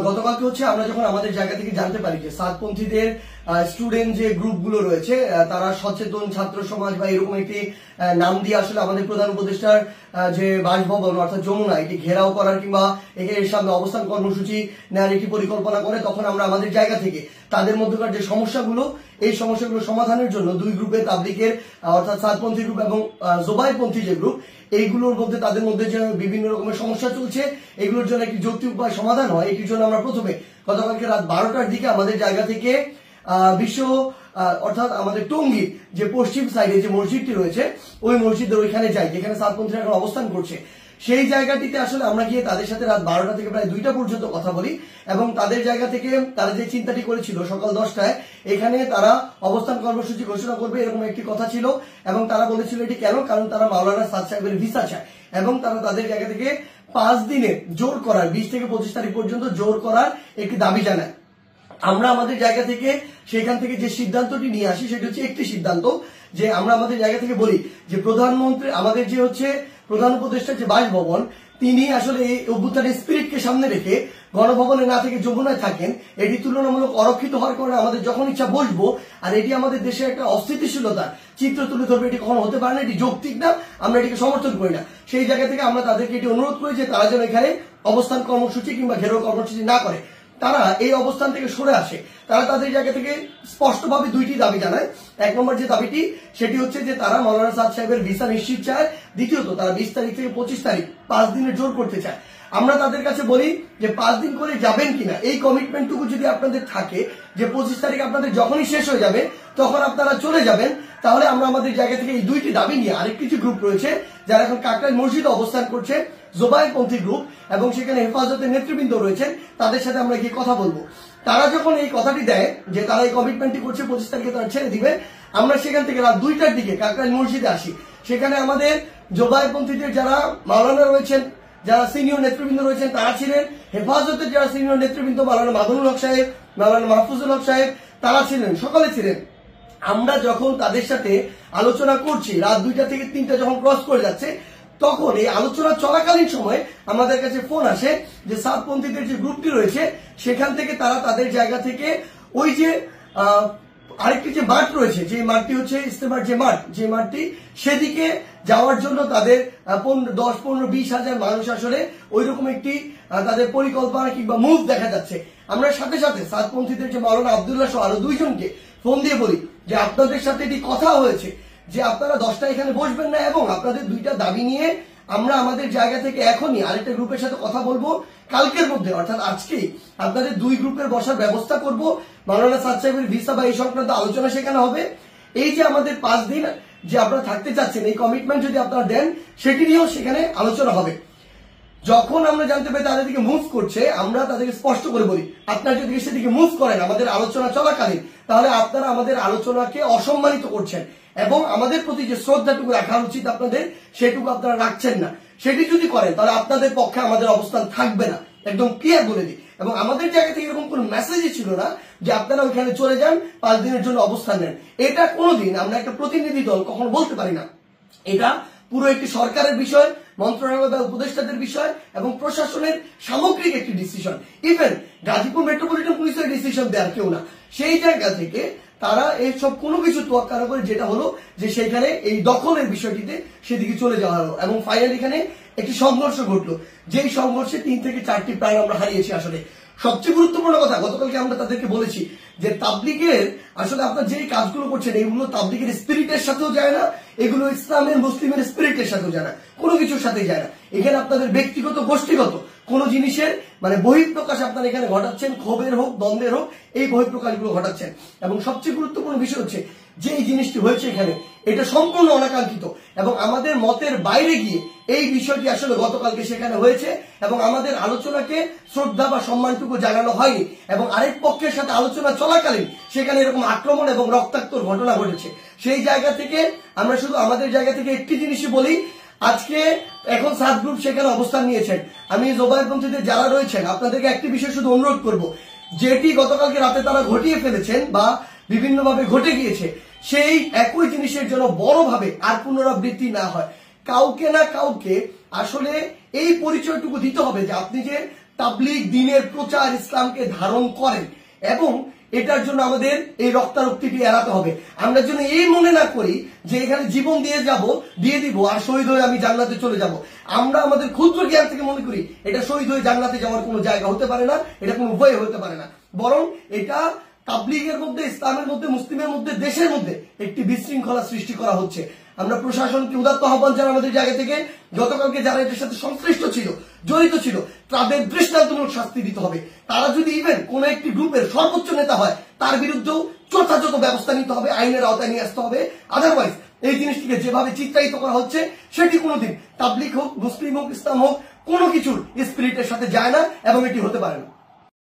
গতকালকে হচ্ছে আমরা যখন আমাদের জায়গা থেকে জানতে পারি যে সাতপন্থীদের স্টুডেন্ট যে গ্রুপগুলো রয়েছে তারা সচেতন ছাত্র সমাজ বা এরকম একটি নাম দিয়ে আসলে আমাদের প্রধান উপদেষ্টার যে বাসভবন অর্থাৎ যমুনা এটি ঘেরাও করার কিংবা এর সামনে অবস্থান কর্মসূচি নেওয়ার একটি পরিকল্পনা করে, তখন আমরা আমাদের জায়গা থেকে তাদের মধ্যকার যে সমস্যাগুলো এই সমস্যাগুলো সমাধানের জন্য দুই গ্রুপের তাবলিগের অর্থাৎ সাতপন্থী গ্রুপ এবং জোবাইরপন্থী যে গ্রুপ এইগুলোর মধ্যে তাদের মধ্যে যে বিভিন্ন রকমের সমস্যা চলছে এগুলোর জন্য একটি যৌক্তিক উপায় সমাধান হয়, এটির জন্য আমরা প্রথমে গতকালকে রাত 12টার দিকে আমাদের জায়গা থেকে বিশ্ব অর্থাৎ আমাদের টঙ্গীর যে পশ্চিম সাইডে যে মসজিদটি রয়েছে ওই মসজিদের ওইখানে যাই যেখানে সাতপন্থীরা এখন অবস্থান করছে। সেই জায়গাটিতে আসলে আমরা গিয়ে তাদের সাথে রাত 12টা থেকে প্রায় 2টা পর্যন্ত কথা বলি এবং তাদের জায়গা থেকে তারা যে চিন্তাটি করেছিল সকাল 10টায় এখানে তারা অবস্থান কর্মসূচি ঘোষণা করবে এরকম একটি কথা ছিল এবং তারা বলেছিল এটি কেন, কারণ তারা মাওলানা সাদ সাহেবের ভিসা চায় এবং তারা তাদের জায়গা থেকে 5 দিনে জোর করার 20 থেকে 25 তারিখ পর্যন্ত জোর করার একটি দাবি জানায়। আমরা আমাদের জায়গা থেকে সেখান থেকে যে সিদ্ধান্তটি নিয়ে আসি সেটি হচ্ছে একটি সিদ্ধান্ত যে আমরা আমাদের জায়গা থেকে বলি যে প্রধানমন্ত্রী আমাদের যে হচ্ছে প্রধান উপদেষ্টার যে বাসভবন তিনি আসলে এই অভ্যুত্থানের স্পিরিটকে সামনে রেখে গণভবনে না থেকে যমুনায় থাকেন, এটি তুলনামূলক অরক্ষিত হওয়ার কারণে আমাদের যখন ইচ্ছা বসবো আর এটি আমাদের দেশের একটা অস্থিতিশীলতার চিত্র তুলে ধরবে, এটি কখনো হতে পারে না, এটি যৌক্তিক না, আমরা এটিকে সমর্থন করি না। সেই জায়গা থেকে আমরা তাদেরকে এটি অনুরোধ করি যে তারা যেন এখানে অবস্থান কর্মসূচি কিংবা ঘেরাও কর্মসূচি না করে, তারা এই অবস্থান থেকে সরে আসে। তারা তাদের জায়গা থেকে স্পষ্টভাবে দুইটি দাবি জানায়। এক নম্বর যে দাবিটি সেটি হচ্ছে যে তারা মাওলানা সাদ সাহেবের ভিসা নিশ্চিত চায়, দ্বিতীয়ত তারা 20 তারিখ থেকে 25 তারিখ 5 দিনের জোর করতে চায়। আমরা তাদের কাছে বলি যে 5 দিন করে যাবেন কিনা এই কমিটমেন্টটুকু যদি আপনাদের থাকে যে 25 তারিখ আপনাদের যখনই শেষ হয়ে যাবে তখন আপনারা চলে যাবেন, তাহলে আমরা আমাদের জায়গা থেকে এই দুইটি দাবি নিয়ে আরেকটি যে গ্রুপ রয়েছে যারা এখন কাকরাইল মসজিদে অবস্থান করছে জোবাইরপন্থী গ্রুপ এবং সেখানে হেফাজতের নেতৃবৃন্দ রয়েছেন তাদের সাথে আমরা গিয়ে কথা বলবো। তারা যখন এই কথাটি দেয় যে তারা এই কমিটমেন্টটি করছে 25 তারিখে তারা ছেড়ে দিবে, আমরা সেখান থেকে রাত 2টার দিকে কাকরাইল মসজিদে আসি। সেখানে আমাদের জোবাইরপন্থীদের যারা মাওলানা রয়েছেন যারা সিনিয়র নেতৃবৃন্দ রয়েছেন তারা ছিলেন, হেফাজতের যারা সিনিয়র নেতৃবৃন্দ মাওলানা মাদুনুল হক সাহেব মাওলানা মাহফুজুল হক সাহেব তারা ছিলেন, সকলে ছিলেন। আমরা যখন তাদের সাথে আলোচনা করছি রাত 2টা থেকে 3টা যখন ক্রস করে যাচ্ছে তখন এই আলোচনা চলাকালীন সময় আমাদের কাছে ফোন আসে যে সাতপন্থীদের যে গ্রুপটি রয়েছে সেখান থেকে তারা তাদের জায়গা থেকে ওই যে আরেকটি যে মাঠ রয়েছে যে মাঠটি হচ্ছে ইস্তেমার যে মাঠ যে মাঠটি সেদিকে যাওয়ার জন্য তাদের 10, 15, 20 হাজার মানুষ আসলে ওই রকম একটি তাদের পরিকল্পনা কিংবা মুভ দেখা যাচ্ছে। আমরা সাথে সাথে সাতপন্থীদের যে মাওলানা আব্দুল্লাহ সহ আরো 2 জনকে ফোন দিয়ে বলি যে আপনাদের সাথে এটি কথা হয়েছে যে আপনারা 10টা এখানে বসবেন না এবং আপনাদের 2টা দাবি নিয়ে আমরা আমাদের জায়গা থেকে এখনই আরেকটা গ্রুপের সাথে কথা বলবো, কালকের মধ্যে অর্থাৎ আজকেই আপনাদের 2 গ্রুপের বসার ব্যবস্থা করব, মাওলানা সাদ সাহেবের ভিসা বা এই সংক্রান্ত আলোচনা সেখানে হবে। এই যে আমাদের 5 দিন যে আপনারা থাকতে চাচ্ছেন এই কমিটমেন্ট যদি আপনারা দেন সেটি নিয়েও সেখানে আলোচনা হবে। যখন আমরা জানতে পারি তাদের দিকে মুভ করছে আমরা তাদেরকে স্পষ্ট করে বলি আপনারা যদি সেদিকে মুভ করেন আমাদের আলোচনা চলাকালীন তাহলে আপনারা আমাদের আলোচনাকে অসম্মানিত করছেন এবং আমাদের প্রতি যে শ্রদ্ধাটুকু রাখা উচিত আপনাদের সেটুকু আপনারা রাখছেন না। সেটি যদি করেন তাহলে আপনাদের পক্ষে আমাদের অবস্থান থাকবে না, একদম ক্লিয়ার বলে দিই। এবং আমাদের জায়গা থেকে এরকম কোন মেসেজই ছিল না যে আপনারা ওইখানে চলে যান 5 দিনের জন্য অবস্থান নেন। এটা কোনোদিন আমরা একটা প্রতিনিধি দল কখনো বলতে পারি না। এটা পুরো একটি সরকারের বিষয়, মন্ত্রণালয় বা উপদেষ্টাদের বিষয় এবং প্রশাসনের সামগ্রিক একটি ডিসিশন। ইভেন গাজীপুর মেট্রোপলিটন পুলিশের ডিসিশন দেওয়ার কেউ না। সেই জায়গা থেকে তারা এইসব কোনো কিছু তোয়াক্কা না করে যেটা হলো যে সেখানে এই দখলের বিষয়টিতে সেদিকে চলে যাওয়া হলো এবং ফাইনালি এখানে একটি সংঘর্ষ ঘটলো, যেই সংঘর্ষে 3 থেকে 4টি প্রাণ আমরা হারিয়েছি। আসলে সবচেয়ে গুরুত্বপূর্ণ কথা গতকালকে আমরা তাদেরকে বলেছি যে তাবলিগের আসলে আপনারা যেই কাজগুলো করছেন এগুলো তাবলিগের স্পিরিটের সাথেও যায় না, এগুলো ইসলামের মুসলিমের স্পিরিটের সাথেও যায় না, কোনো কিছুর সাথে যায় না। এখানে আপনাদের ব্যক্তিগত গোষ্ঠীগত কোন জিনিসের মানে বহিঃপ্রকাশ আপনারা এখানে ঘটাচ্ছেন, ক্ষোভের হোক দ্বন্দ্বের হোক এই বহিঃপ্রকাশগুলো ঘটাচ্ছেন। এবং সবচেয়ে গুরুত্বপূর্ণ বিষয় হচ্ছে যে এই জিনিসটি হয়েছে এখানে এটা সম্পূর্ণ অনাকাঙ্ক্ষিত এবং আমাদের মতের বাইরে গিয়ে এই বিষয়টি আসলে গতকালকে সেখানে হয়েছে এবং আমাদের আলোচনাকে শ্রদ্ধা বা সম্মানটুকু জানানো হয়নি এবং আরেক পক্ষের সাথে আলোচনা চলাকালীন সেখানে এরকম আক্রমণ এবং রক্তাক্তর ঘটনা ঘটেছে। সেই জায়গা থেকে আমরা শুধু আমাদের জায়গা থেকে একটি জিনিসই বলি, আজকে এখন 7 গ্রুপ সেখানে অবস্থান নিয়েছেন। আমি জোবাইরপন্থীদের যারা রয়েছেন আপনাদেরকে একটি বিষয় শুধু অনুরোধ করব, যেটি গতকালকে রাতে তারা ঘটিয়ে ফেলেছেন বা বিভিন্নভাবে ঘটে গিয়েছে সেই একই জিনিসের জন্য বড়ভাবে আর পুনরাবৃত্তি না হয়। কাউকে না কাউকে আসলে এই পরিচয়টুকু দিতে হবে যে আপনি যে তাবলীগ দ্বীনের প্রচার ইসলামকে ধারণ করেন, এবং এটার জন্য আমাদের এই রক্তারক্তিটি এড়াতে হবে। আমরা যেন এই মনে না করি যে এখানে জীবন দিয়ে দিব আর শহীদ হয়ে আমি জান্নাতে চলে যাব। আমরা আমাদের ক্ষুদ্র জ্ঞান থেকে মনে করি এটা শহীদ হয়ে জান্নাতে যাওয়ার কোনো জায়গা হতে পারে না, এটা কোনো উপায় হতে পারে না, বরং এটা তাবলীগের মধ্যে, ইসলামের মধ্যে, মুসলিমের মধ্যে, দেশের মধ্যে একটি বিশৃঙ্খলা সৃষ্টি করা হচ্ছে। আমরা প্রশাসনকে উদাত্ত আহ্বান জানাই আমাদের জায়গা থেকে, গতকালকে যারা এটার সাথে সংশ্লিষ্ট ছিল, জড়িত ছিল, তাদের দৃষ্টান্তমূলক শাস্তি দিতে হবে। তারা যদি ইভেন কোন একটি গ্রুপের সর্বোচ্চ নেতা হয়, তার বিরুদ্ধেও যথাযথ ব্যবস্থা নিতে হবে, আইনের আওতায় নিয়ে আসতে হবে। আদারওয়াইজ এই জিনিসটিকে যেভাবে চিত্রায়িত করা হচ্ছে সেটি কোনোদিন তাবলীগ হোক, মুসলিম হোক, ইসলাম হোক, কোনো কিছুর স্পিরিটের সাথে যায় না এবং এটি হতে পারে না।